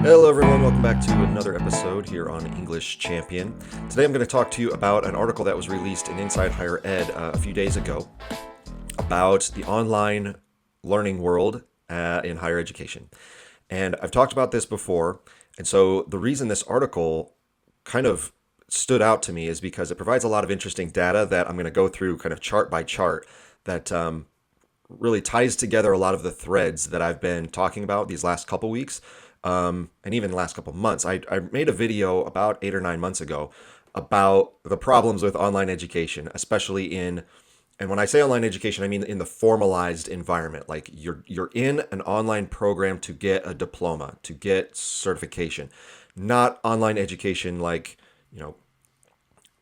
Hello everyone, welcome back to another episode here on English Champion. Today I'm going to talk to you about an article that was released in Inside Higher Ed a few days ago about the online learning world in higher education. And I've talked about this before, and so the reason this article kind of stood out to me is because it provides a lot of interesting data that I'm going to go through kind of chart by chart that really ties together a lot of the threads that I've been talking about these last couple weeks. And even the last couple months. I made a video about 8 or 9 months ago about the problems with online education, especially and when I say online education, I mean in the formalized environment. Like you're in an online program to get a diploma, to get certification, not online education like,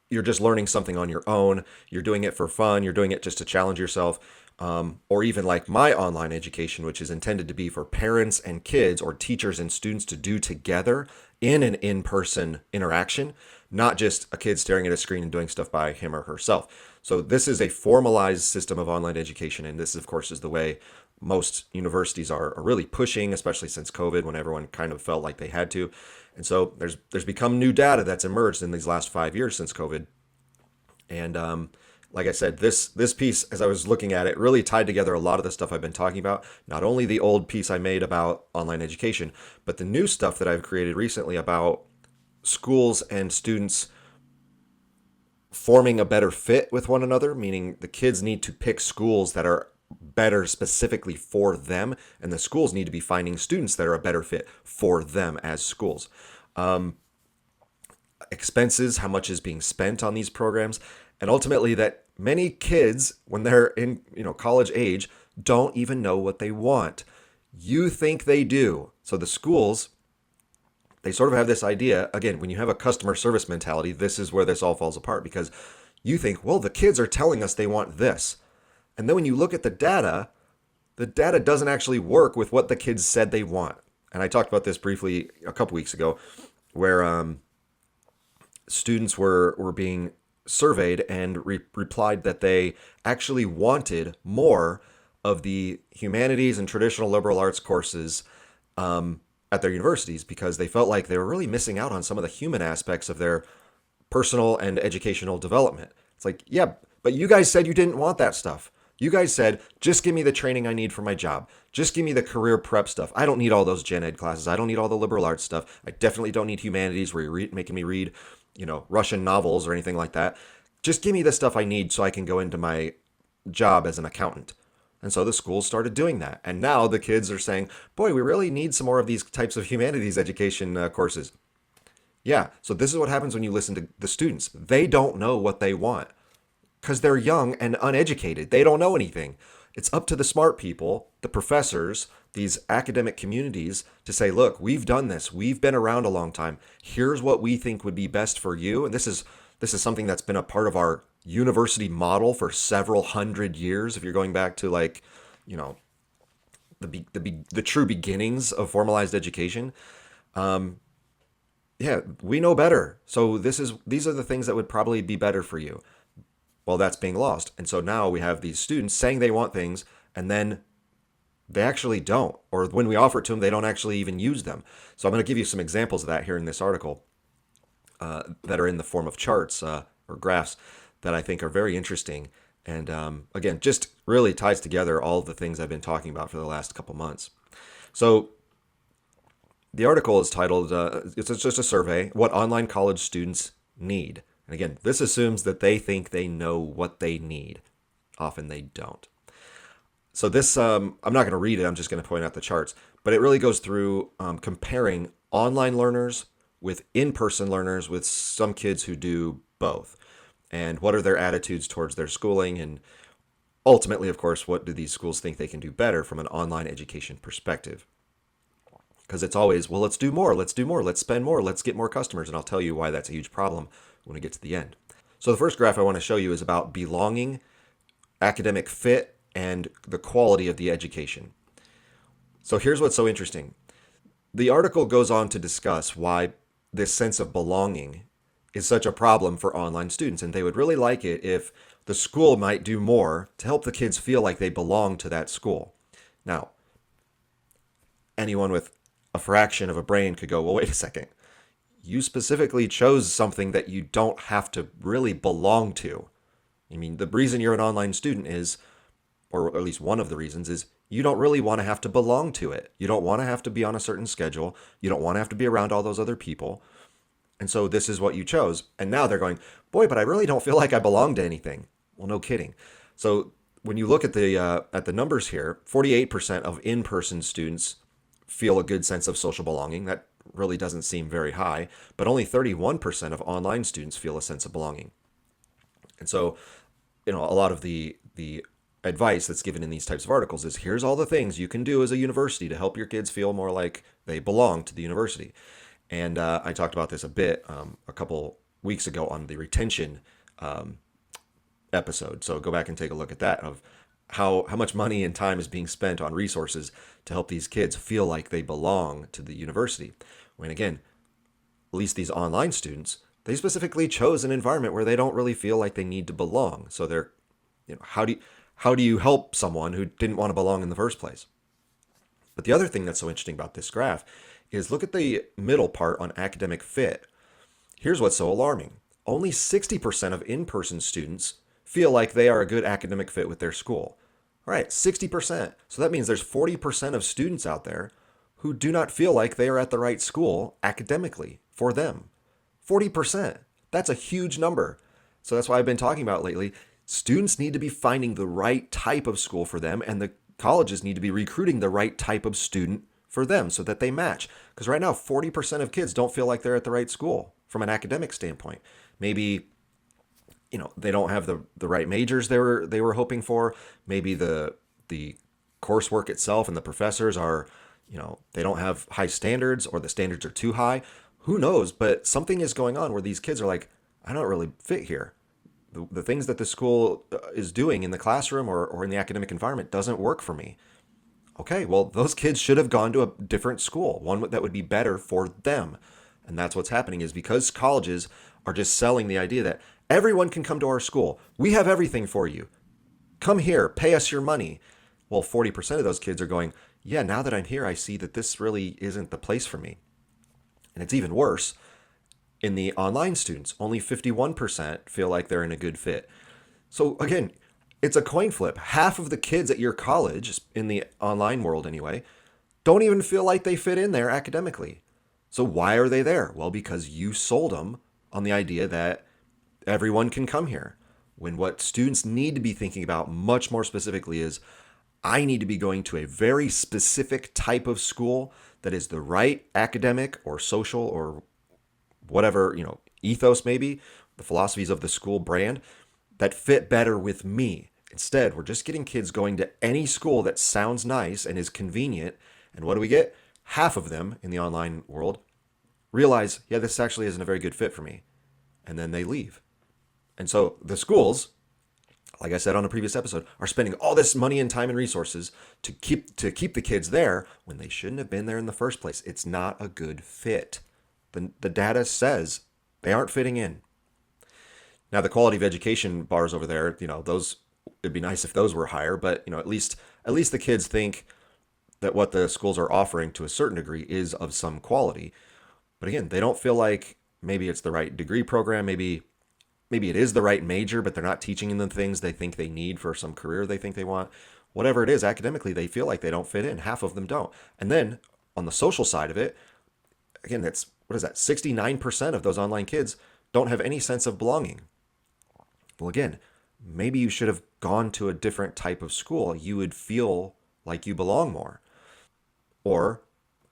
you're just learning something on your own. You're doing it for fun. You're doing it just to challenge yourself. Or even like my online education, which is intended to be for parents and kids or teachers and students to do together in an in-person interaction, not just a kid staring at a screen and doing stuff by him or herself. So this is a formalized system of online education. And this, of course, is the way most universities are really pushing, especially since COVID, when everyone kind of felt like they had to. And so there's become new data that's emerged in these last 5 years since COVID. And like I said, this piece, as I was looking at it, really tied together a lot of the stuff I've been talking about. Not only the old piece I made about online education, but the new stuff that I've created recently about schools and students forming a better fit with one another, meaning the kids need to pick schools that are better specifically for them, and the schools need to be finding students that are a better fit for them as schools. Expenses, how much is being spent on these programs, and ultimately that many kids, when they're in college age, don't even know what they want. You think they do. So the schools, they sort of have this idea, again, when you have a customer service mentality, this is where this all falls apart, because you think, well, the kids are telling us they want this. And then when you look at the data doesn't actually work with what the kids said they want. And I talked about this briefly a couple weeks ago, where students were being surveyed and replied that they actually wanted more of the humanities and traditional liberal arts courses at their universities, because they felt like they were really missing out on some of the human aspects of their personal and educational development. It's like, yeah, but you guys said you didn't want that stuff. You guys said, just give me the training I need for my job. Just give me the career prep stuff. I don't need all those gen ed classes. I don't need all the liberal arts stuff. I definitely don't need humanities where you're making me read, Russian novels or anything like that. Just give me the stuff I need so I can go into my job as an accountant. And so the schools started doing that. And now the kids are saying, boy, we really need some more of these types of humanities education courses. Yeah, so this is what happens when you listen to the students. They don't know what they want because they're young and uneducated. They don't know anything. It's up to the smart people, the professors, these academic communities to say, look, we've done this. We've been around a long time. Here's what we think would be best for you. And this is something that's been a part of our university model for several hundred years. If you're going back to the true beginnings of formalized education, yeah, we know better. So these are the things that would probably be better for you. Well, that's being lost. And so now we have these students saying they want things, and then they actually don't. Or when we offer it to them, they don't actually even use them. So I'm going to give you some examples of that here in this article that are in the form of charts or graphs that I think are very interesting. And again, just really ties together all of the things I've been talking about for the last couple months. So the article is titled, it's just a survey, What Online College Students Need. And again, this assumes that they think they know what they need. Often they don't. So this, I'm not going to read it. I'm just going to point out the charts. But it really goes through comparing online learners with in-person learners, with some kids who do both. And what are their attitudes towards their schooling? And ultimately, of course, what do these schools think they can do better from an online education perspective? Because it's always, well, let's do more, let's spend more, let's get more customers. And I'll tell you why that's a huge problem when we get to the end. So the first graph I want to show you is about belonging, academic fit, and the quality of the education. So here's what's so interesting. The article goes on to discuss why this sense of belonging is such a problem for online students. And they would really like it if the school might do more to help the kids feel like they belong to that school. Now, anyone with a fraction of a brain could go, well, wait a second. You specifically chose something that you don't have to really belong to. I mean, the reason you're an online student is, or at least one of the reasons is, you don't really want to have to belong to it. You don't want to have to be on a certain schedule. You don't want to have to be around all those other people. And so this is what you chose. And now they're going, boy, but I really don't feel like I belong to anything. Well, no kidding. So when you look at the numbers here, 48% of in-person students feel a good sense of social belonging. That really doesn't seem very high, but only 31% of online students feel a sense of belonging. And so, a lot of the advice that's given in these types of articles is, here's all the things you can do as a university to help your kids feel more like they belong to the university. And I talked about this a bit a couple weeks ago on the retention episode. So go back and take a look at that, of how much money and time is being spent on resources to help these kids feel like they belong to the university. When again, at least these online students, they specifically chose an environment where they don't really feel like they need to belong. So they're, how do you help someone who didn't want to belong in the first place? But the other thing that's so interesting about this graph is, look at the middle part on academic fit. Here's what's so alarming. Only 60% of in-person students feel like they are a good academic fit with their school. All right, 60%. So that means there's 40% of students out there who do not feel like they are at the right school academically for them. 40%. That's a huge number. So that's why I've been talking about lately. Students need to be finding the right type of school for them, and the colleges need to be recruiting the right type of student for them so that they match. Because right now, 40% of kids don't feel like they're at the right school from an academic standpoint. Maybe they don't have the right majors they were hoping for. Maybe the coursework itself and the professors are, they don't have high standards, or the standards are too high. Who knows? But something is going on where these kids are like, I don't really fit here. The things that the school is doing in the classroom or in the academic environment doesn't work for me. Okay, well, those kids should have gone to a different school, one that would be better for them. And that's what's happening, is because colleges are just selling the idea that everyone can come to our school. We have everything for you. Come here, pay us your money. Well, 40% of those kids are going, yeah, now that I'm here, I see that this really isn't the place for me. And it's even worse. In the online students, only 51% feel like they're in a good fit. So again, it's a coin flip. Half of the kids at your college, in the online world anyway, don't even feel like they fit in there academically. So why are they there? Well, because you sold them on the idea that everyone can come here. When what students need to be thinking about much more specifically is, I need to be going to a very specific type of school that is the right academic or social or whatever, ethos, maybe the philosophies of the school brand that fit better with me. Instead, we're just getting kids going to any school that sounds nice and is convenient. And what do we get? Half of them in the online world realize, yeah, this actually isn't a very good fit for me. And then they leave. And so the schools, like I said on a previous episode, are spending all this money and time and resources to keep the kids there when they shouldn't have been there in the first place. It's not a good fit. The data says they aren't fitting in. Now, the quality of education bars over there, those, it'd be nice if those were higher, but at least the kids think that what the schools are offering to a certain degree is of some quality. But again, they don't feel like maybe it's the right degree program, maybe it is the right major, but they're not teaching them the things they think they need for some career they think they want. Whatever it is, academically, they feel like they don't fit in. Half of them don't. And then on the social side of it, again, that's, what is that? 69% of those online kids don't have any sense of belonging. Well, again, maybe you should have gone to a different type of school. You would feel like you belong more. Or,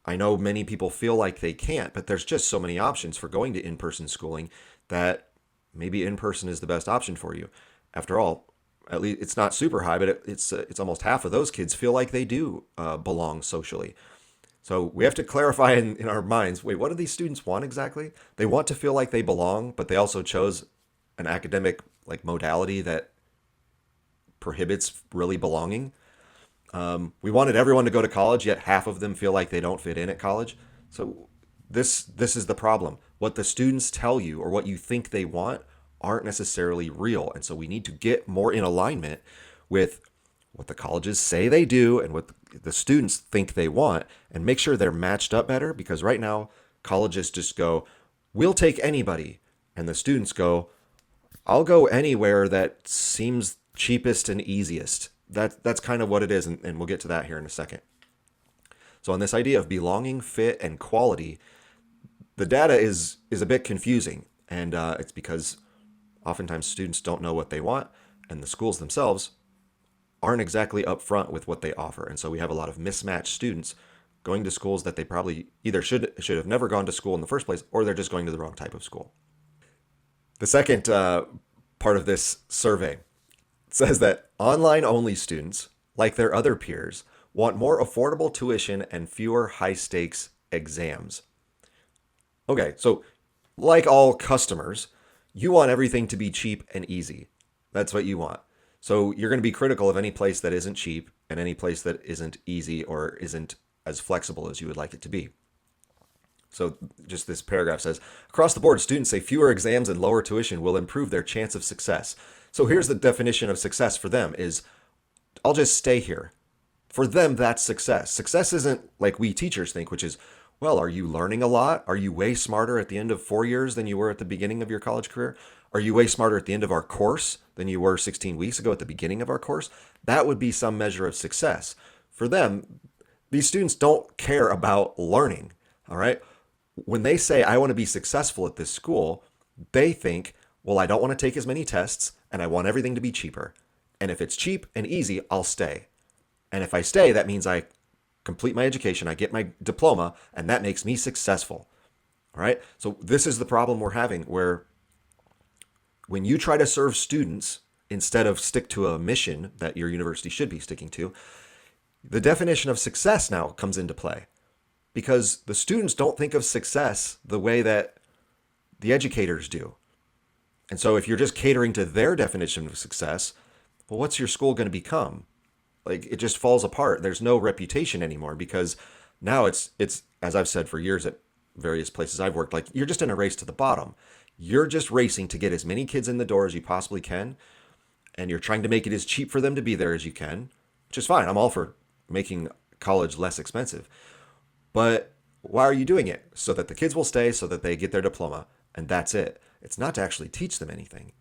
I know many people feel like they can't, but there's just so many options for going to in-person schooling that maybe in-person is the best option for you. After all, at least it's not super high, but it's almost half of those kids feel like they do belong socially. So we have to clarify in our minds, wait, what do these students want exactly? They want to feel like they belong, but they also chose an academic modality that prohibits really belonging. We wanted everyone to go to college, yet half of them feel like they don't fit in at college. So this is the problem. What the students tell you or what you think they want aren't necessarily real. And so we need to get more in alignment with what the colleges say they do and what the students think they want, and make sure they're matched up better, because right now colleges just go, we'll take anybody. And the students go, I'll go anywhere that seems cheapest and easiest. That's kind of what it is, and we'll get to that here in a second. So on this idea of belonging, fit, and quality, the data is a bit confusing, and it's because oftentimes students don't know what they want, and the schools themselves aren't exactly upfront with what they offer. And so we have a lot of mismatched students going to schools that they probably either should have never gone to school in the first place, or they're just going to the wrong type of school. The second part of this survey says that online-only students, like their other peers, want more affordable tuition and fewer high-stakes exams. Okay, so like all customers, you want everything to be cheap and easy. That's what you want. So you're going to be critical of any place that isn't cheap and any place that isn't easy or isn't as flexible as you would like it to be. So just this paragraph says, across the board, students say fewer exams and lower tuition will improve their chance of success. So here's the definition of success for them is, I'll just stay here. For them, that's success. Success isn't like we teachers think, which is, well, are you learning a lot? Are you way smarter at the end of 4 years than you were at the beginning of your college career? Are you way smarter at the end of our course than you were 16 weeks ago at the beginning of our course? That would be some measure of success. For them, these students don't care about learning, all right? When they say, I want to be successful at this school, they think, well, I don't want to take as many tests and I want everything to be cheaper. And if it's cheap and easy, I'll stay. And if I stay, that means I complete my education, I get my diploma, and that makes me successful. All right? So this is the problem we're having, where when you try to serve students instead of stick to a mission that your university should be sticking to, the definition of success now comes into play, because the students don't think of success the way that the educators do. And so if you're just catering to their definition of success, well, what's your school going to become? Like, it just falls apart. There's no reputation anymore, because now it's as I've said for years at various places I've worked, like, you're just in a race to the bottom. You're just racing to get as many kids in the door as you possibly can, and you're trying to make it as cheap for them to be there as you can, which is fine. I'm all for making college less expensive. But why are you doing it? So that the kids will stay, so that they get their diploma, and that's it. It's not to actually teach them anything.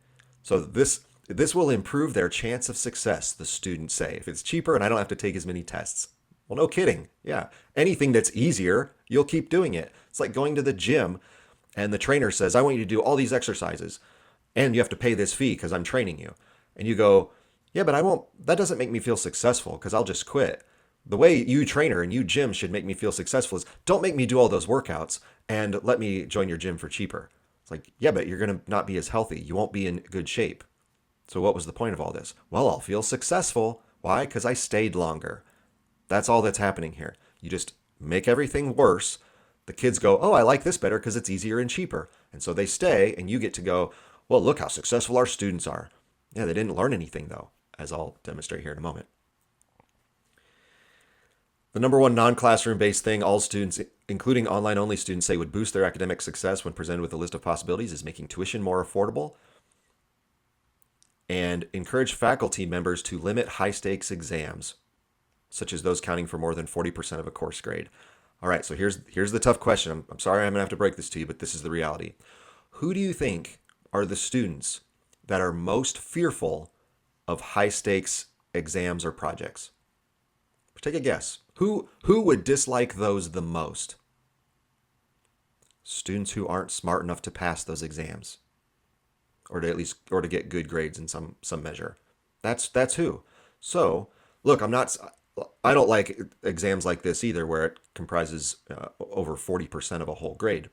So this will improve their chance of success, the students say, if it's cheaper and I don't have to take as many tests. Well, no kidding. Yeah. Anything that's easier, you'll keep doing it. It's like going to the gym and the trainer says, I want you to do all these exercises and you have to pay this fee because I'm training you. And you go, yeah, but that doesn't make me feel successful because I'll just quit. The way you trainer and you gym should make me feel successful is, don't make me do all those workouts and let me join your gym for cheaper. It's like, yeah, but you're going to not be as healthy. You won't be in good shape. So what was the point of all this? Well, I'll feel successful. Why? Because I stayed longer. That's all that's happening here. You just make everything worse. The kids go, oh, I like this better because it's easier and cheaper. And so they stay, and you get to go, well, look how successful our students are. Yeah, they didn't learn anything, though, as I'll demonstrate here in a moment. The number one non-classroom based thing all students, including online-only students, say would boost their academic success when presented with a list of possibilities is making tuition more affordable and encourage faculty members to limit high-stakes exams, such as those counting for more than 40% of a course grade. All right, so here's the tough question. I'm sorry I'm going to have to break this to you, but this is the reality. Who do you think are the students that are most fearful of high-stakes exams or projects? Take a guess. Who would dislike those the most? Students who aren't smart enough to pass those exams, or to get good grades in some measure. That's who. So look, I don't like exams like this either, where it comprises over 40% of a whole grade.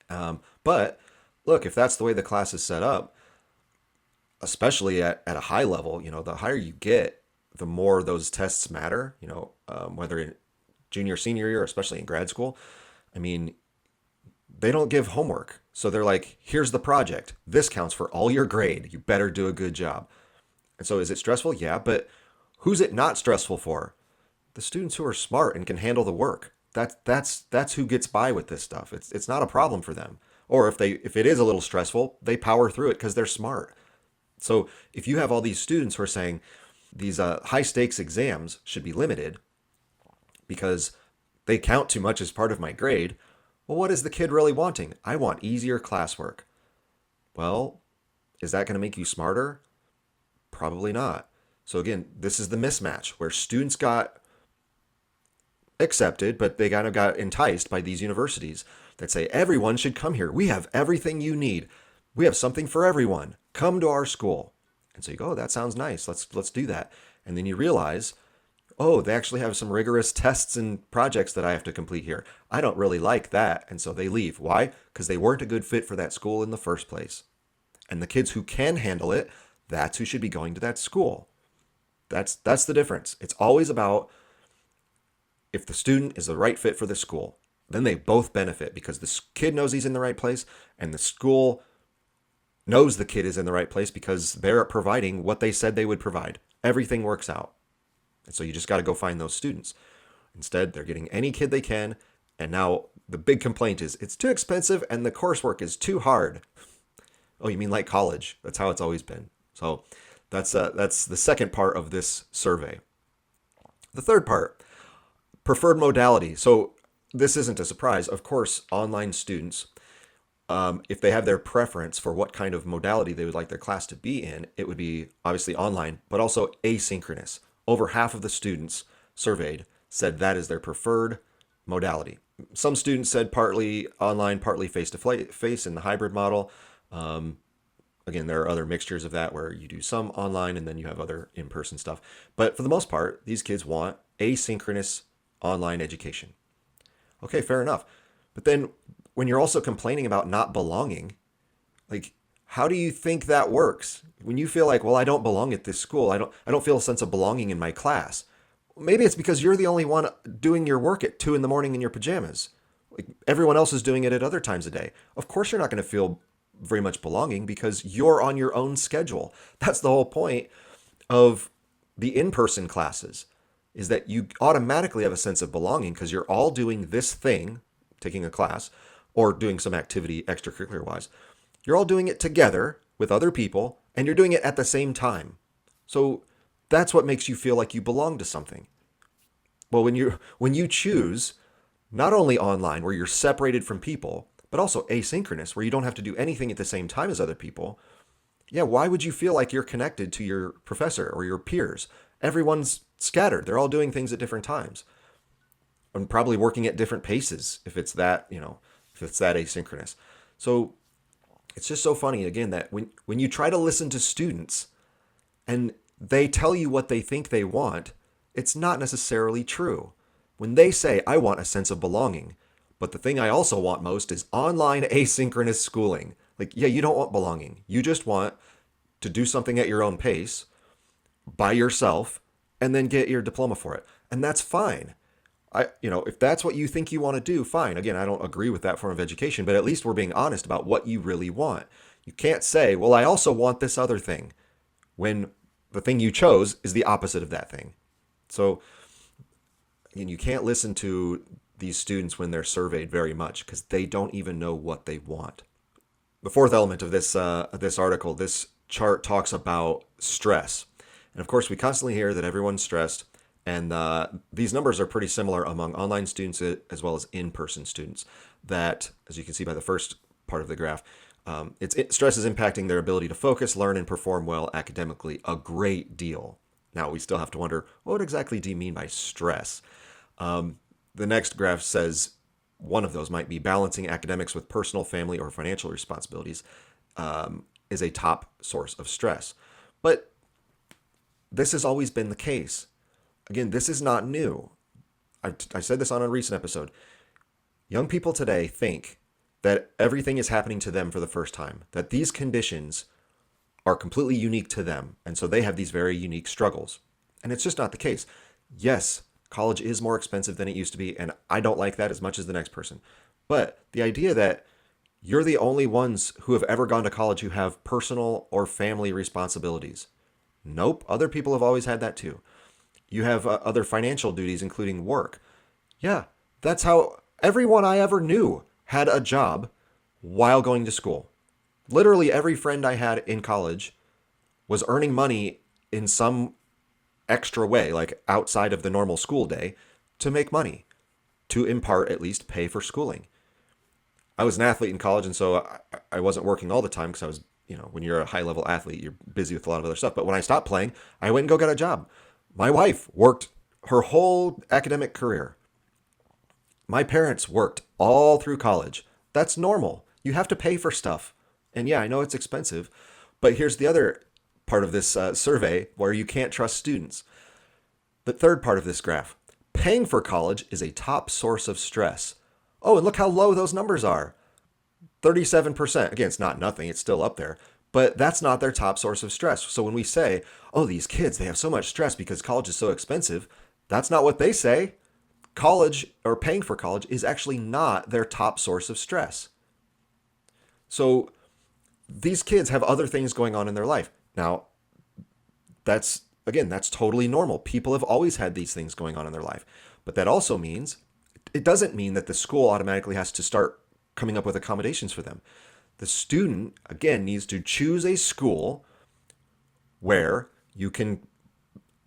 But look, if that's the way the class is set up, especially at a high level, the higher you get, the more those tests matter, whether in junior, senior year, especially in grad school. I mean, they don't give homework. So they're like, here's the project. This counts for all your grade. You better do a good job. And so is it stressful? Yeah, but who's it not stressful for? The students who are smart and can handle the work. That's who gets by with this stuff. It's not a problem for them. Or if it is a little stressful, they power through it because they're smart. So if you have all these students who are saying, these high stakes exams should be limited because they count too much as part of my grade. Well, what is the kid really wanting? I want easier classwork. Well, is that going to make you smarter? Probably not. So again, this is the mismatch where students got accepted, but they kind of got enticed by these universities that say everyone should come here. We have everything you need. We have something for everyone. Come to our school. And so you go, oh, that sounds nice. Let's do that. And then you realize, oh, they actually have some rigorous tests and projects that I have to complete here. I don't really like that. And so they leave. Why? Because they weren't a good fit for that school in the first place. And the kids who can handle it, that's who should be going to that school. That's the difference. It's always about if the student is the right fit for the school, then they both benefit because the kid knows he's in the right place and the school knows the kid is in the right place because they're providing what they said they would provide. Everything works out. And so you just got to go find those students. Instead, they're getting any kid they can. And now the big complaint is it's too expensive and the coursework is too hard. Oh, you mean like college? That's how it's always been. So that's the second part of this survey. The third part, preferred modality. So this isn't a surprise. Of course, online students, if they have their preference for what kind of modality they would like their class to be in, it would be obviously online, but also asynchronous. Over half of the students surveyed said that is their preferred modality. Some students said partly online, partly face-to-face in the hybrid model. Again, there are other mixtures of that where you do some online and then you have other in-person stuff. But for the most part, these kids want asynchronous online education. Okay, fair enough. But then when you're also complaining about not belonging, like, how do you think that works? When you feel like, well, I don't belong at this school, I don't feel a sense of belonging in my class. Maybe it's because you're the only one doing your work at 2 a.m. in your pajamas. Like everyone else is doing it at other times a day. Of course you're not going to feel very much belonging because you're on your own schedule. That's the whole point of the in-person classes, is that you automatically have a sense of belonging because you're all doing this thing, taking a class or doing some activity extracurricular wise. You're all doing it together with other people and you're doing it at the same time. So that's what makes you feel like you belong to something. Well, when you choose not only online where you're separated from people, but also asynchronous where you don't have to do anything at the same time as other people, yeah, why would you feel like you're connected to your professor or your peers? Everyone's scattered. They're all doing things at different times and probably working at different paces if it's that, if it's that asynchronous. So it's just so funny, again, that when you try to listen to students and they tell you what they think they want, it's not necessarily true. When they say, I want a sense of belonging, but the thing I also want most is online asynchronous schooling. Like, yeah, you don't want belonging. You just want to do something at your own pace by yourself and then get your diploma for it. And that's fine. If that's what you think you want to do, fine. Again, I don't agree with that form of education, but at least we're being honest about what you really want. You can't say, well, I also want this other thing when the thing you chose is the opposite of that thing. So, again, you can't listen to these students when they're surveyed very much because they don't even know what they want. The fourth element of this article, this chart talks about stress. And of course, we constantly hear that everyone's stressed. And these numbers are pretty similar among online students as well as in-person students. That, as you can see by the first part of the graph, stress is impacting their ability to focus, learn, and perform well academically a great deal. Now, we still have to wonder, what exactly do you mean by stress? The next graph says one of those might be balancing academics with personal, family, or financial responsibilities is a top source of stress. But this has always been the case. Again, this is not new. I said this on a recent episode. Young people today think that everything is happening to them for the first time, that these conditions are completely unique to them, and so they have these very unique struggles. And it's just not the case. Yes, college is more expensive than it used to be, and I don't like that as much as the next person. But the idea that you're the only ones who have ever gone to college who have personal or family responsibilities. Nope, other people have always had that too. You have other financial duties, including work. Yeah, that's how everyone I ever knew had a job while going to school. Literally every friend I had in college was earning money in some extra way, like outside of the normal school day, to make money, to in part at least pay for schooling. I was an athlete in college, and so I wasn't working all the time because I was, when you're a high level athlete, you're busy with a lot of other stuff. But when I stopped playing, I went and go get a job. My wife worked her whole academic career. My parents worked all through college. That's normal. You have to pay for stuff. And yeah, I know it's expensive, but here's the other part of this survey where you can't trust students. The third part of this graph: paying for college is a top source of stress. Oh, and look how low those numbers are. 37%. Again, it's not nothing, it's still up there, but that's not their top source of stress. So when we say, oh, these kids, they have so much stress because college is so expensive, that's not what they say. College, or paying for college, is actually not their top source of stress. So these kids have other things going on in their life. Now, that's totally normal. People have always had these things going on in their life. But that also means, it doesn't mean that the school automatically has to start coming up with accommodations for them. The student, again, needs to choose a school where you can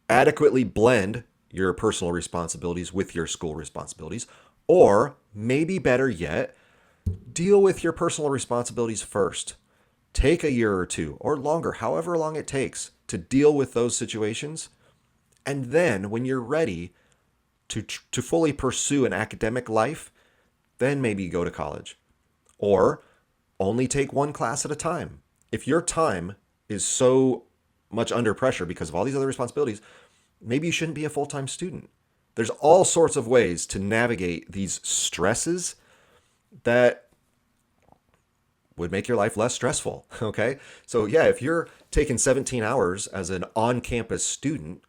adequately blend your personal responsibilities with your school responsibilities, or maybe better yet, deal with your personal responsibilities first. Take a year or two or longer, however long it takes to deal with those situations. And then when you're ready to fully pursue an academic life, then maybe go to college. Or only take one class at a time. If your time is so much under pressure because of all these other responsibilities, maybe you shouldn't be a full-time student. There's all sorts of ways to navigate these stresses that would make your life less stressful, okay? So yeah, if you're taking 17 hours as an on-campus student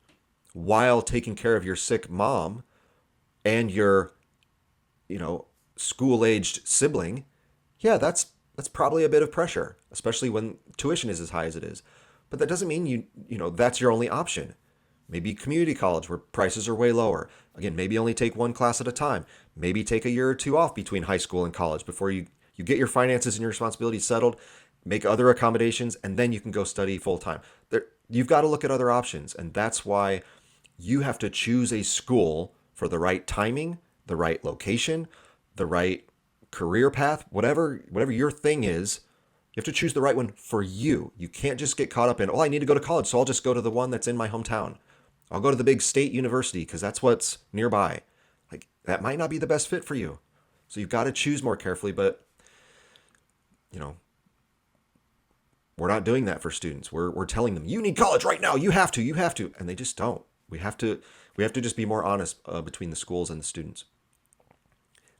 while taking care of your sick mom and your, school-aged sibling, yeah, that's probably a bit of pressure, especially when tuition is as high as it is. But that doesn't mean that's your only option. Maybe community college where prices are way lower. Again, maybe only take one class at a time. Maybe take a year or two off between high school and college before you get your finances and your responsibilities settled, make other accommodations, and then you can go study full time. You've got to look at other options, and that's why you have to choose a school for the right timing, the right location, the right career path, whatever your thing is. You have to choose the right one for you. You can't just get caught up in, oh, I need to go to college, so I'll just go to the one that's in my hometown. I'll go to the big state university because that's what's nearby. Like, that might not be the best fit for you. So you've got to choose more carefully, but we're not doing that for students. We're telling them, you need college right now. You have to. And they just don't. We have to just be more honest between the schools and the students.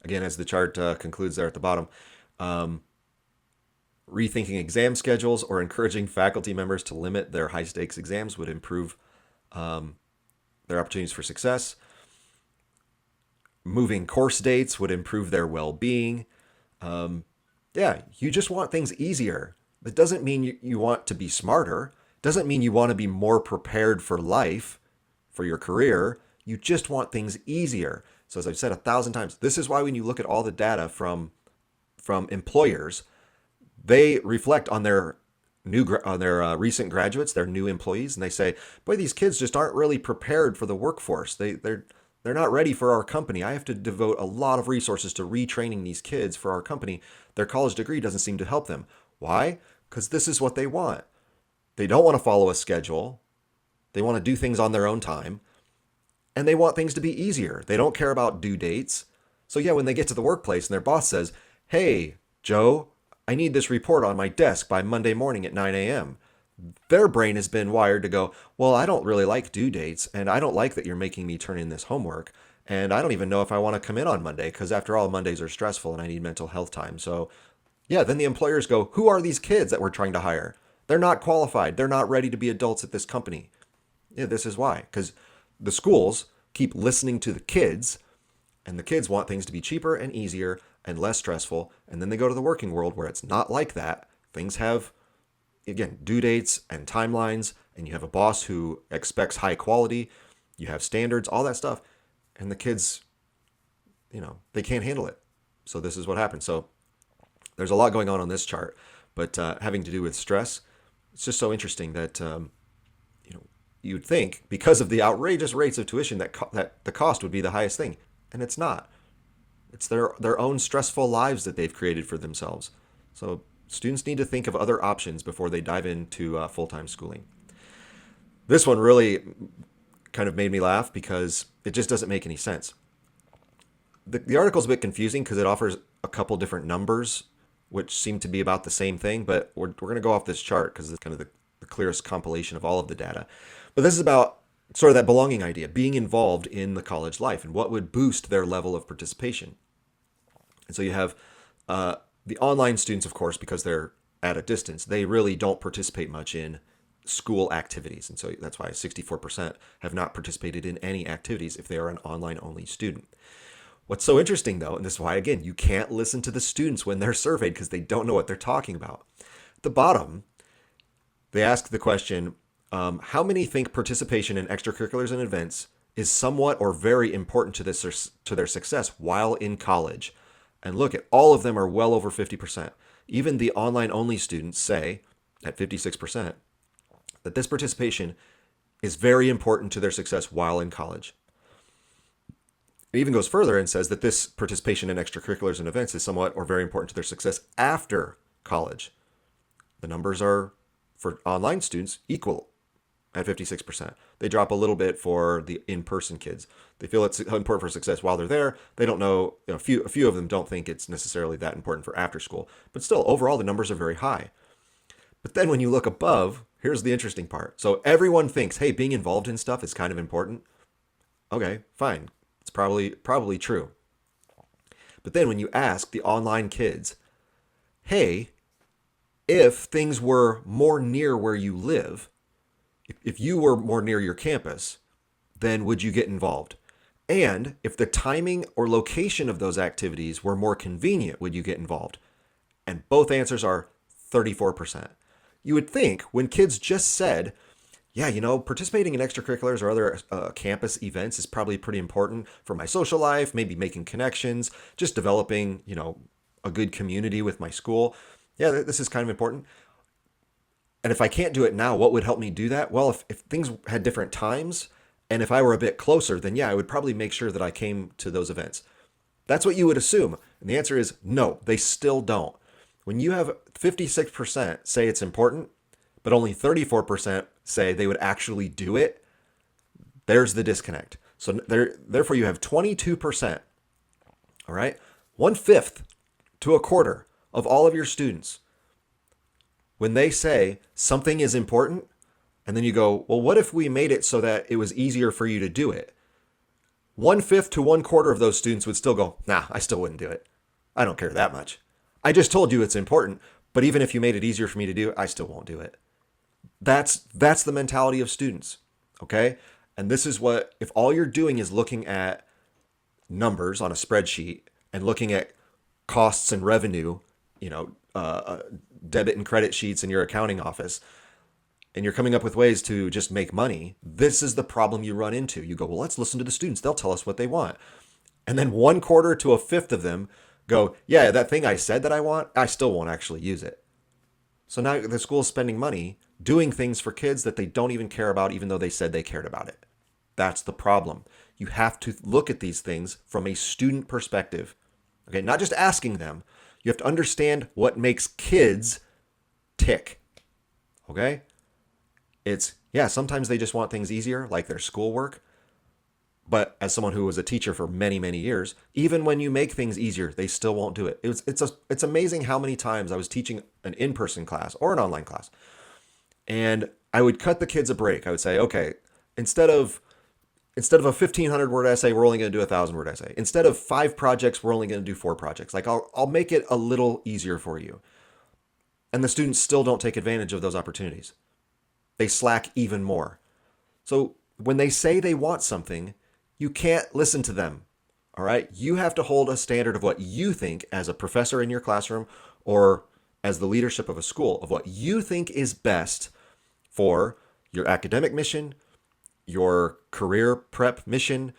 Again, as the chart concludes there at the bottom, rethinking exam schedules or encouraging faculty members to limit their high stakes exams would improve their opportunities for success. Moving course dates would improve their well-being. Yeah, you just want things easier. That doesn't mean you want to be smarter. Doesn't mean you want to be more prepared for life, for your career. You just want things easier. So as I've said 1,000 times, this is why when you look at all the data from employers, they reflect on their recent graduates, their new employees, and they say, boy, these kids just aren't really prepared for the workforce. They're not ready for our company. I have to devote a lot of resources to retraining these kids for our company. Their college degree doesn't seem to help them. Why? Because this is what they want. They don't want to follow a schedule. They want to do things on their own time. And they want things to be easier. They don't care about due dates. So yeah, when they get to the workplace and their boss says, hey, Joe, I need this report on my desk by Monday morning at 9 a.m. Their brain has been wired to go, well, I don't really like due dates, and I don't like that you're making me turn in this homework, and I don't even know if I want to come in on Monday, because after all, Mondays are stressful and I need mental health time. So yeah, then the employers go, who are these kids that we're trying to hire? They're not qualified. They're not ready to be adults at this company. Yeah, this is why. Because the schools keep listening to the kids, and the kids want things to be cheaper and easier and less stressful. And then they go to the working world where it's not like that. Things have, again, due dates and timelines, and you have a boss who expects high quality. You have standards, all that stuff. And the kids, they can't handle it. So this is what happens. So there's a lot going on this chart, but having to do with stress, it's just so interesting that, you'd think because of the outrageous rates of tuition that the cost would be the highest thing, and it's not. It's their own stressful lives that they've created for themselves. So students need to think of other options before they dive into full-time schooling. This one really kind of made me laugh because it just doesn't make any sense. The article's a bit confusing because it offers a couple different numbers, which seem to be about the same thing, but we're going to go off this chart because it's kind of the clearest compilation of all of the data. But this is about sort of that belonging idea, being involved in the college life and what would boost their level of participation. And so you have the online students, of course, because they're at a distance, they really don't participate much in school activities. And so that's why 64% have not participated in any activities if they are an online only student. What's so interesting, though, and this is why, again, you can't listen to the students when they're surveyed because they don't know what they're talking about. At the bottom, they ask the question, how many think participation in extracurriculars and events is somewhat or very important to their success while in college? And look at all of them are well over 50%. Even the online-only students say, at 56%, that this participation is very important to their success while in college. It even goes further and says that this participation in extracurriculars and events is somewhat or very important to their success after college. The numbers are, for online students, equal at 56%. They drop a little bit for the in-person kids. They feel it's important for success while they're there. They don't know, a few of them don't think it's necessarily that important for after school. But still, overall, the numbers are very high. But then when you look above, here's the interesting part. So everyone thinks, hey, being involved in stuff is kind of important. Okay, fine. It's probably true. But then when you ask the online kids, hey, if things were more near where you live, if you were more near your campus, then would you get involved? And if the timing or location of those activities were more convenient, would you get involved? And both answers are 34%. You would think when kids just said, yeah, participating in extracurriculars or other campus events is probably pretty important for my social life, maybe making connections, just developing, a good community with my school. Yeah, this is kind of important. And if I can't do it now, what would help me do that? Well, if things had different times and if I were a bit closer, then yeah, I would probably make sure that I came to those events. That's what you would assume. And the answer is no, they still don't. When you have 56% say it's important, but only 34% say they would actually do it, there's the disconnect. So therefore you have 22%, all right? 1/5 to a quarter of all of your students, when they say something is important, and then you go, well, what if we made it so that it was easier for you to do it? 1/5 to 1/4 of those students would still go, nah, I still wouldn't do it. I don't care that much. I just told you it's important, but even if you made it easier for me to do it, I still won't do it. That's the mentality of students, okay? And this is what, if all you're doing is looking at numbers on a spreadsheet and looking at costs and revenue, debit and credit sheets in your accounting office, and you're coming up with ways to just make money, this is the problem you run into. You go, well, let's listen to the students. They'll tell us what they want. And then 1/4 to 1/5 of them go, yeah, that thing I said that I want, I still won't actually use it. So now the school is spending money doing things for kids that they don't even care about, even though they said they cared about it. That's the problem. You have to look at these things from a student perspective. Okay, not just asking them. You have to understand what makes kids tick. Okay? Sometimes they just want things easier, like their schoolwork. But as someone who was a teacher for many, many years, even when you make things easier, they still won't do it. It's amazing how many times I was teaching an in-person class or an online class, and I would cut the kids a break. I would say, okay, instead of a 1,500 word essay, we're only going to do a 1,000 word essay. Instead of 5 projects, we're only going to do 4 projects. Like I'll make it a little easier for you. And the students still don't take advantage of those opportunities. They slack even more. So when they say they want something, you can't listen to them. All right. You have to hold a standard of what you think as a professor in your classroom or as the leadership of a school of what you think is best for your academic mission, your career prep mission,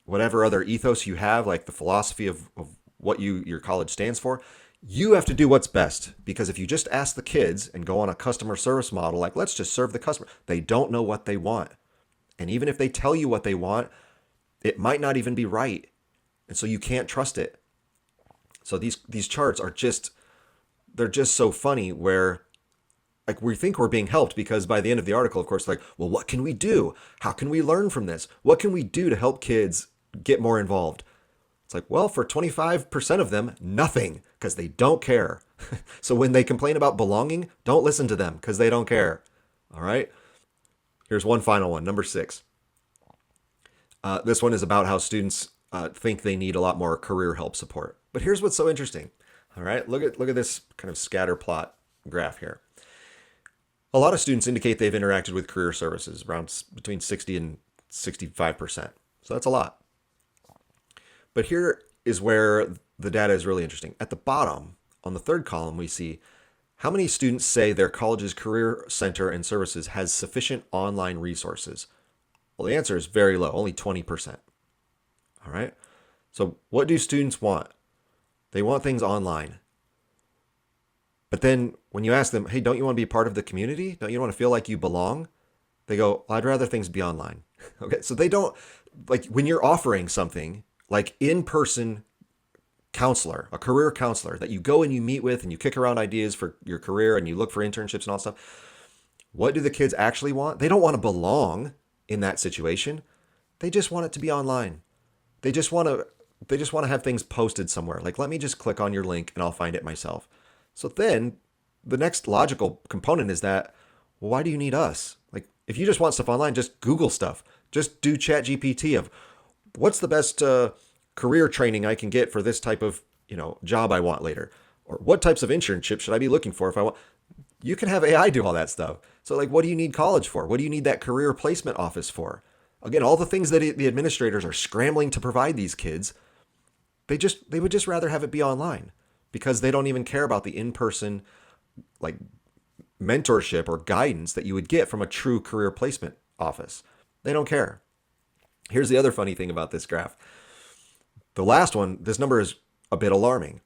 whatever other ethos you have, like the philosophy of what your college stands for. You have to do what's best, because if you just ask the kids and go on a customer service model, like let's just serve the customer, they don't know what they want. And even if they tell you what they want, it might not even be right. And so you can't trust it. So these charts are they're just so funny where like we think we're being helped because by the end of the article, of course, like, well, what can we do? How can we learn from this? What can we do to help kids get more involved? It's like, well, for 25% of them, nothing, because they don't care. So when they complain about belonging, don't listen to them because they don't care. All right. Here's one final one, number 6. This one is about how students think they need a lot more career help support. But here's what's so interesting. All right, look at this kind of scatter plot graph here. A lot of students indicate they've interacted with career services, around between 60 and 65%. So that's a lot. But here is where the data is really interesting. At the bottom, on the third column, we see how many students say their college's career center and services has sufficient online resources. Well, the answer is very low, only 20%. All right. So what do students want? They want things online. But then when you ask them, hey, don't you want to be part of the community? Don't you want to feel like you belong? They go, well, I'd rather things be online. Okay. So they don't, like, when you're offering something like in-person counselor, a career counselor that you go and you meet with and you kick around ideas for your career and you look for internships and all that stuff. What do the kids actually want? They don't want to belong in that situation. They just want it to be online. They just want to have things posted somewhere. Like, let me just click on your link and I'll find it myself. So then the next logical component is that, well, why do you need us? Like, if you just want stuff online, just Google stuff. Just do ChatGPT of what's the best career training I can get for this type of, job I want later, or what types of internships should I be looking for if I want. You can have AI do all that stuff. So like, what do you need college for? What do you need that career placement office for? Again, all the things that the administrators are scrambling to provide these kids, they would just rather have it be online because they don't even care about the in-person like mentorship or guidance that you would get from a true career placement office. They don't care. Here's the other funny thing about this graph. The last one, this number is a bit alarming.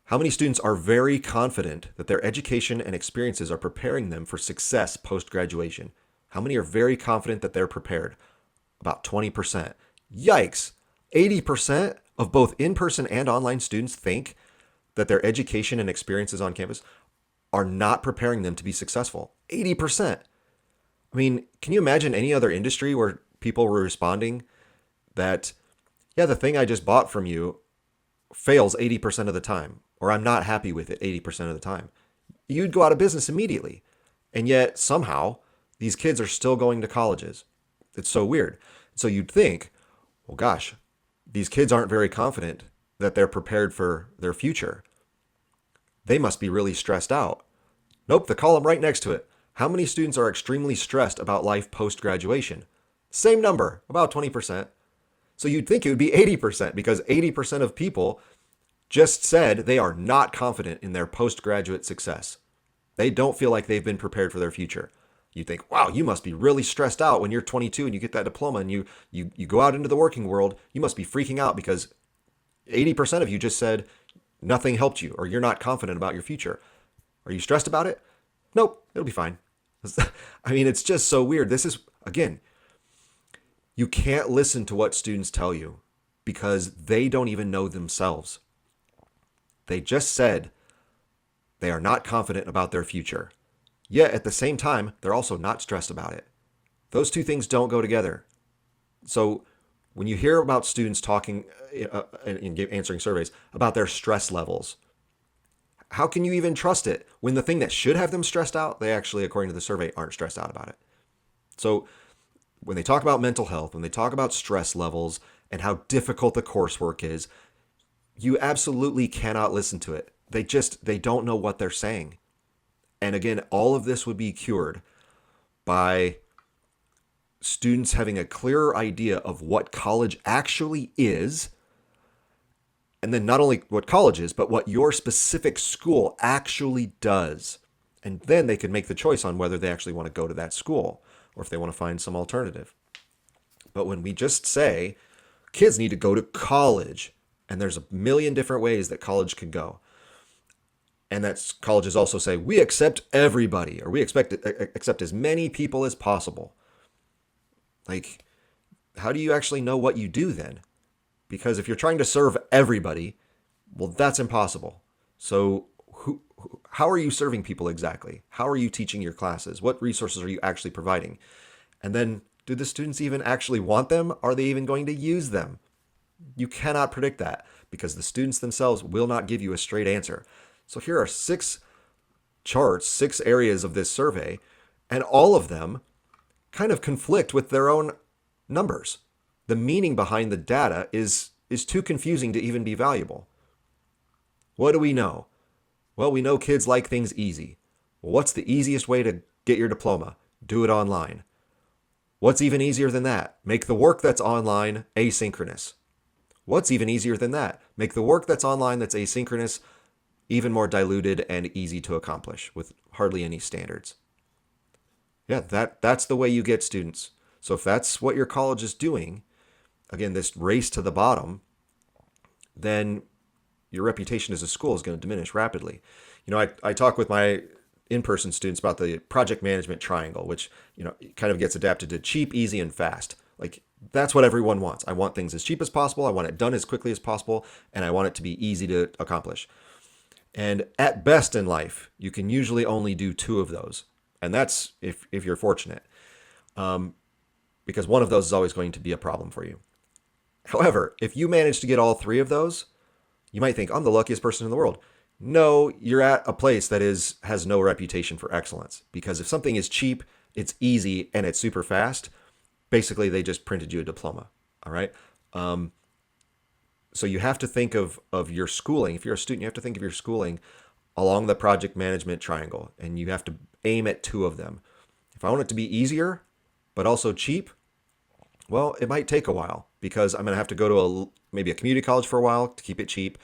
How many students are very confident that their education and experiences are preparing them for success post-graduation? How many are very confident that they're prepared? About 20%. Yikes! 80% of both in-person and online students think that their education and experiences on campus are not preparing them to be successful. 80%. I mean, can you imagine any other industry where people were responding that, yeah, the thing I just bought from you fails 80% of the time, or I'm not happy with it 80% of the time? You'd go out of business immediately. And yet somehow these kids are still going to colleges. It's so weird. So you'd think, well, gosh, these kids aren't very confident that they're prepared for their future. They must be really stressed out. Nope, the column right next to it. How many students are extremely stressed about life post-graduation? Same number, about 20%. So you'd think it would be 80% because 80% of people just said they are not confident in their postgraduate success. They don't feel like they've been prepared for their future. You think, wow, you must be really stressed out when you're 22 and you get that diploma and you go out into the working world. You must be freaking out because 80% of you just said nothing helped you or you're not confident about your future. Are you stressed about it? Nope, it'll be fine. I mean, it's just so weird. This is, again, you can't listen to what students tell you because they don't even know themselves. They just said they are not confident about their future. Yet at the same time, they're also not stressed about it. Those two things don't go together. So when you hear about students talking and answering surveys about their stress levels, how can you even trust it when the thing that should have them stressed out, they actually, according to the survey, aren't stressed out about it? So when they talk about mental health, when they talk about stress levels and how difficult the coursework is, you absolutely cannot listen to it. They don't know what they're saying. And again, all of this would be cured by students having a clearer idea of what college actually is. And then not only what college is, but what your specific school actually does. And then they can make the choice on whether they actually want to go to that school or if they want to find some alternative. But when we just say kids need to go to college, and there's a million different ways that college can go, and that colleges also say, we accept everybody, or we accept as many people as possible. Like, how do you actually know what you do then? Because if you're trying to serve everybody, well, that's impossible. So, how are you serving people exactly? How are you teaching your classes? What resources are you actually providing? And then, do the students even actually want them? Are they even going to use them? You cannot predict that because the students themselves will not give you a straight answer. So, here are 6 charts, 6 areas of this survey, and all of them kind of conflict with their own numbers. The meaning behind the data is too confusing to even be valuable. What do we know? Well, we know kids like things easy. Well, what's the easiest way to get your diploma? Do it online. What's even easier than that? Make the work that's online asynchronous. What's even easier than that? Make the work that's online that's asynchronous even more diluted and easy to accomplish with hardly any standards. Yeah, that's the way you get students. So if that's what your college is doing, again, this race to the bottom, then your reputation as a school is going to diminish rapidly. I talk with my in-person students about the project management triangle, which, kind of gets adapted to cheap, easy, and fast. Like, that's what everyone wants. I want things as cheap as possible. I want it done as quickly as possible, and I want it to be easy to accomplish. And at best in life, you can usually only do 2 of those. And that's if you're fortunate, because one of those is always going to be a problem for you. However, if you manage to get all 3 of those, you might think, I'm the luckiest person in the world. No, you're at a place that has no reputation for excellence. Because if something is cheap, it's easy, and it's super fast, basically they just printed you a diploma. All right. So you have to think of your schooling. If you're a student, you have to think of your schooling along the project management triangle, and you have to aim at 2 of them. If I want it to be easier, but also cheap, well, it might take a while because I'm going to have to go to maybe a community college for a while to keep it cheap.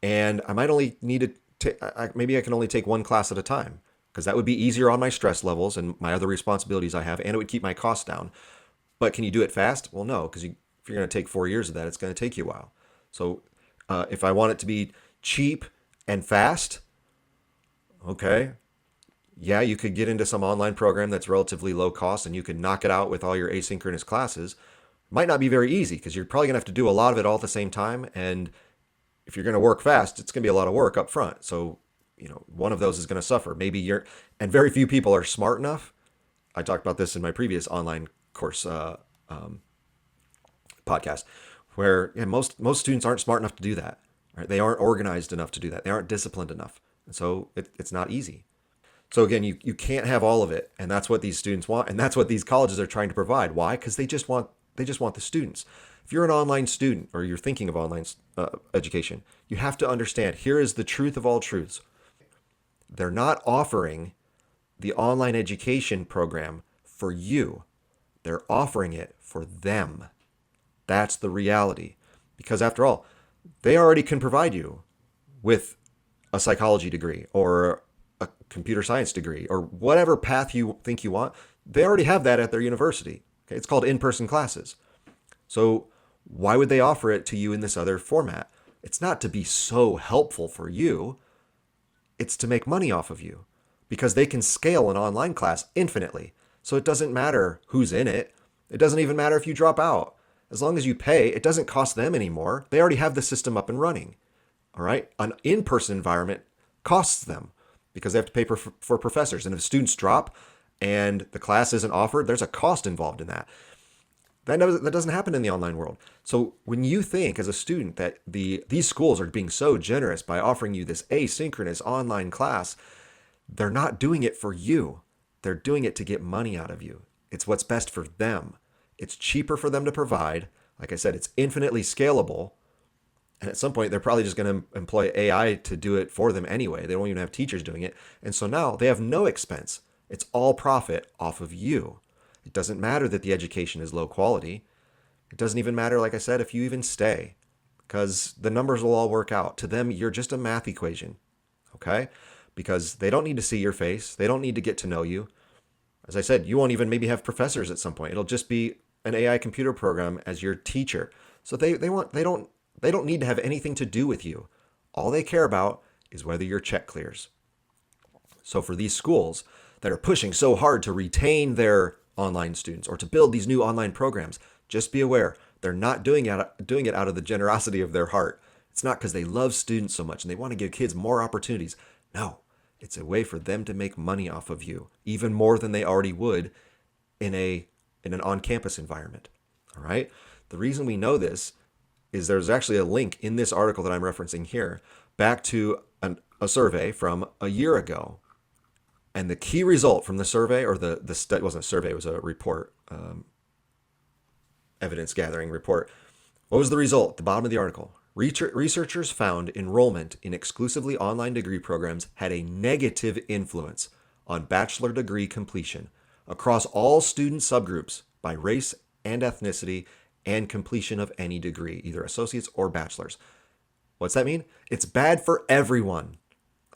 And I might only need to, maybe I can only take 1 class at a time because that would be easier on my stress levels and my other responsibilities I have, and it would keep my costs down. But can you do it fast? Well, no, because if you're going to take 4 years of that, it's going to take you a while. So if I want it to be cheap and fast, okay, yeah, you could get into some online program that's relatively low cost and you could knock it out with all your asynchronous classes. Might not be very easy because you're probably going to have to do a lot of it all at the same time. And if you're going to work fast, it's going to be a lot of work up front. So, one of those is going to suffer. And very few people are smart enough. I talked about this in my previous online course podcast, where most students aren't smart enough to do that. Right? They aren't organized enough to do that. They aren't disciplined enough. And so it's not easy. So again, you can't have all of it, and that's what these students want, and that's what these colleges are trying to provide. Why? Because they just want the students. If you're an online student or you're thinking of online education, you have to understand here is the truth of all truths. They're not offering the online education program for you. They're offering it for them. That's the reality. Because after all, they already can provide you with a psychology degree or a computer science degree or whatever path you think you want. They already have that at their university. Okay? It's called in-person classes. So why would they offer it to you in this other format? It's not to be so helpful for you. It's to make money off of you because they can scale an online class infinitely. So it doesn't matter who's in it. It doesn't even matter if you drop out. As long as you pay, it doesn't cost them anymore. They already have the system up and running. All right. An in-person environment costs them because they have to pay for professors. And if students drop and the class isn't offered, there's a cost involved in that. That doesn't happen in the online world. So when you think as a student that these schools are being so generous by offering you this asynchronous online class, they're not doing it for you. They're doing it to get money out of you. It's what's best for them. It's cheaper for them to provide. Like I said, it's infinitely scalable. And at some point, they're probably just going to employ AI to do it for them anyway. They don't even have teachers doing it. And so now they have no expense. It's all profit off of you. It doesn't matter that the education is low quality. It doesn't even matter, like I said, if you even stay, because the numbers will all work out. To them, you're just a math equation, okay? Because they don't need to see your face. They don't need to get to know you. As I said, you won't even maybe have professors at some point. It'll just be an AI computer program as your teacher. So they don't need to have anything to do with you. All they care about is whether your check clears. So for these schools that are pushing so hard to retain their online students or to build these new online programs. Just be aware, they're not doing it out of the generosity of their heart. It's not because they love students so much and they want to give kids more opportunities. No, it's a way for them to make money off of you, even more than they already would in an on-campus environment. All right? The reason we know this is there's actually a link in this article that I'm referencing here back to a survey from a year ago. And the key result from the survey, or the study, wasn't a survey, it was a report, evidence gathering report. What was the result at the bottom of the article? Researchers found enrollment in exclusively online degree programs had a negative influence on bachelor degree completion across all student subgroups by race and ethnicity and completion of any degree, either associates or bachelor's. What's that mean? It's bad for everyone.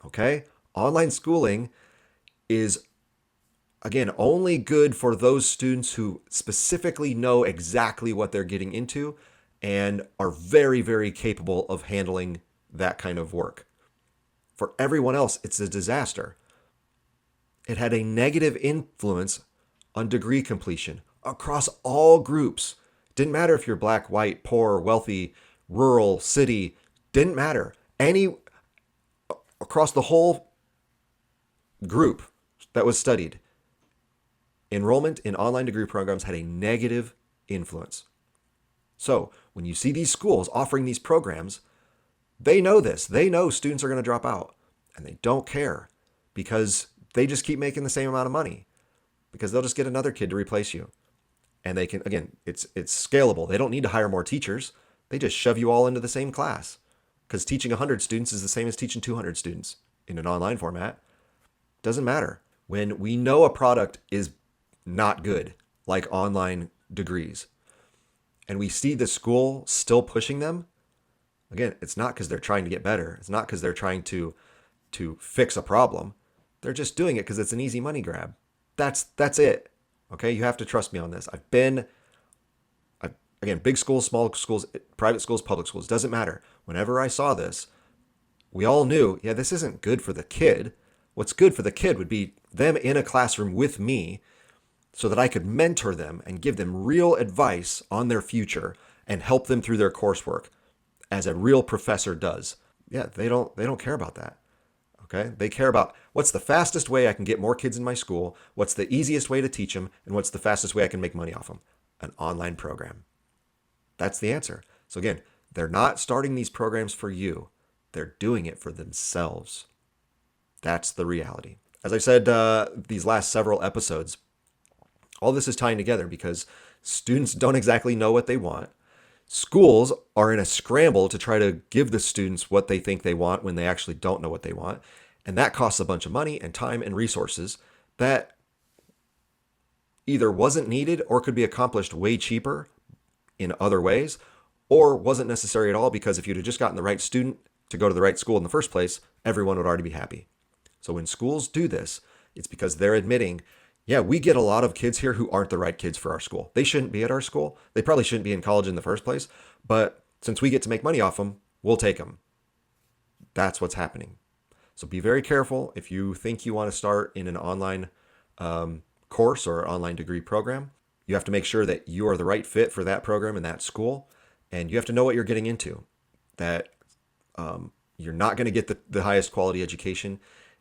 Okay? Online schooling is, again, only good for those students who specifically know exactly what they're getting into and are very, very capable of handling that kind of work. For everyone else, it's a disaster. It had a negative influence on degree completion across all groups. Didn't matter if you're black, white, poor, wealthy, rural, city, didn't matter. Across the whole group that was studied, enrollment in online degree programs had a negative influence. So when you see these schools offering these programs, they know this. They know students are going to drop out, and they don't care because they just keep making the same amount of money because they'll just get another kid to replace you. And they can, again, it's scalable. They don't need to hire more teachers. They just shove you all into the same class because teaching 100 students is the same as teaching 200 students in an online format. Doesn't matter. When we know a product is not good, like online degrees, and we see the school still pushing them, again, it's not because they're trying to get better. It's not because they're trying to fix a problem. They're just doing it because it's an easy money grab. That's it. Okay, you have to trust me on this. Again, big schools, small schools, private schools, public schools, doesn't matter. Whenever I saw this, we all knew, yeah, this isn't good for the kid. What's good for the kid would be them in a classroom with me so that I could mentor them and give them real advice on their future and help them through their coursework as a real professor does. Yeah, they don't care about that. Okay? They care about what's the fastest way I can get more kids in my school, what's the easiest way to teach them, and what's the fastest way I can make money off them. An online program. That's the answer. So again, they're not starting these programs for you. They're doing it for themselves. That's the reality. As I said these last several episodes, all this is tying together because students don't exactly know what they want. Schools are in a scramble to try to give the students what they think they want when they actually don't know what they want. And that costs a bunch of money and time and resources that either wasn't needed or could be accomplished way cheaper in other ways, or wasn't necessary at all because if you'd have just gotten the right student to go to the right school in the first place, everyone would already be happy. So when schools do this, it's because they're admitting, yeah, we get a lot of kids here who aren't the right kids for our school. They shouldn't be at our school. They probably shouldn't be in college in the first place. But since we get to make money off them, we'll take them. That's what's happening. So be very careful if you think you want to start in an online course or online degree program. You have to make sure that you are the right fit for that program and that school. And you have to know what you're getting into. That you're not going to get the highest quality education.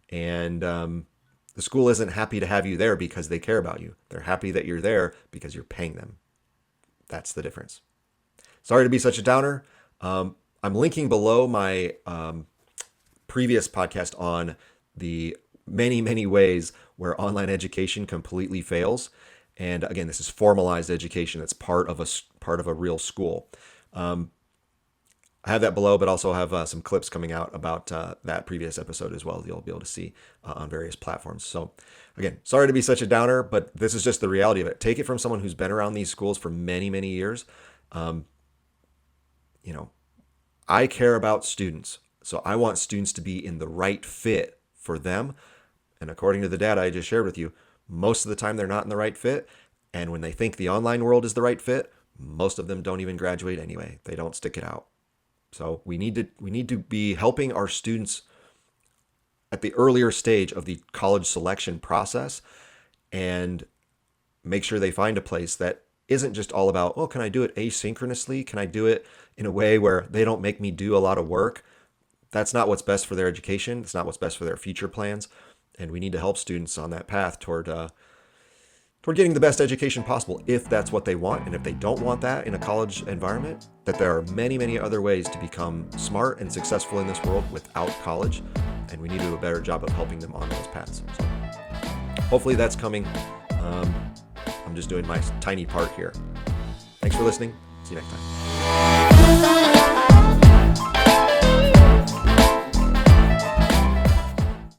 And the school isn't happy to have you there because they care about you. They're happy that you're there because you're paying them. That's the difference. Sorry to be such a downer. I'm linking below my previous podcast on the many, many ways where online education completely fails. And again, this is formalized education. That's part of a real school. I have that below, but also have some clips coming out about that previous episode as well. You'll be able to see on various platforms. So again, sorry to be such a downer, but this is just the reality of it. Take it from someone who's been around these schools for many, many years. I care about students. So I want students to be in the right fit for them. And according to the data I just shared with you, most of the time they're not in the right fit. And when they think the online world is the right fit, most of them don't even graduate anyway. They don't stick it out. So we need to be helping our students at the earlier stage of the college selection process. And make sure they find a place that isn't just all about, oh, can I do it asynchronously? Can I do it in a way where they don't make me do a lot of work? That's not what's best for their education. It's not what's best for their future plans. And we need to help students on that path toward getting the best education possible, if that's what they want. And if they don't want that in a college environment, that there are many, many other ways to become smart and successful in this world without college. And we need to do a better job of helping them on those paths. So hopefully that's coming. I'm just doing my tiny part here. Thanks for listening. See you next time.